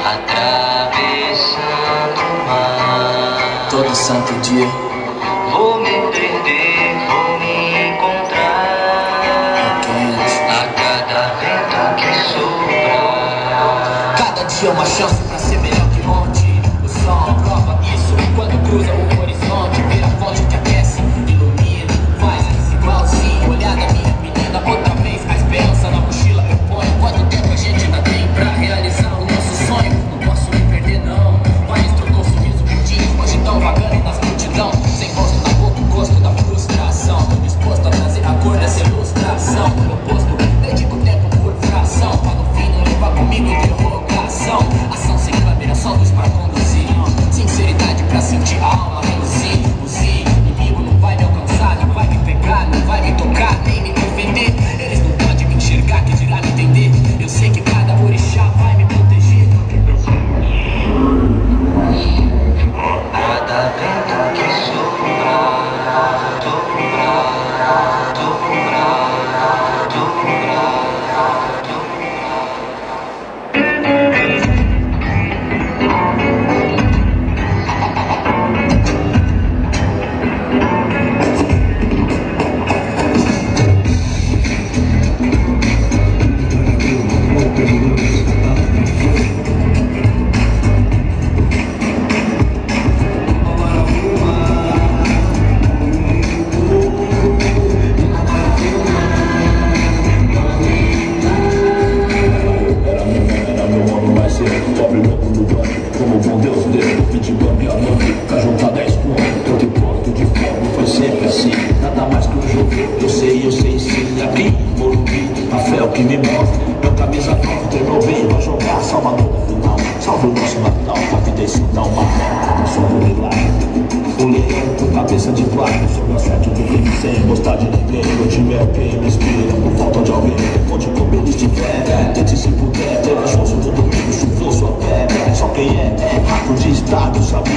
atravessando o mar. Todo santo dia vou me perder, vou me encontrar. é quente. A cada vento que sopra. Cada dia é uma chance pra ser melhor que ontem. O sol prova isso quando cruza o horizonte. Vira fonte que aquece, ilumina, faz igualzinho. Olhar da minha menina outra vez. A esperança na mochila eu ponho. Quanto tempo a gente ainda tem pra realizar o nosso sonho? Não posso me perder não. País trocou sorriso por dia. Hoje tão vagando nas multidão. Sem rosto na boca, o gosto da frustração. Tô disposto a trazer a cor dessa ilustração. No oposto, dedico tempo por fração. Pra no fim não levar comigo interrogação. Ação sem câmera, só luz pra conduzir. Sinceridade pra sentir a alma reduzir. O inimigo não vai me alcançar, não vai me pegar, não vai me tocar, nem me defender. Eles não podem me enxergar, que dirá me entender. Eu sei que cada orixá vai me proteger. Cada vento que sopra, dobra, dobra, dobra, como bom Deus deu, pedindo a minha mão pra juntar 10 pontos, todo ponto de fogo foi sempre assim, nada mais que um jogo, eu sei sim, aqui em Morumbi, a fé é o que me move, meu camisa nova, treinou bem, vai jogar Salvador na final, salve o nosso Natal, a vida ensinar uma meta, eu sou do milagre, o leão com cabeça de placa, sobre o assunto do crime sem gostar de ninguém, meu time é quem me inspira, por falta de alguém, conte como ele estiver, tente se puder, ter a chance do domingo, chuvoso a pé, só quem é rato de estado, sabe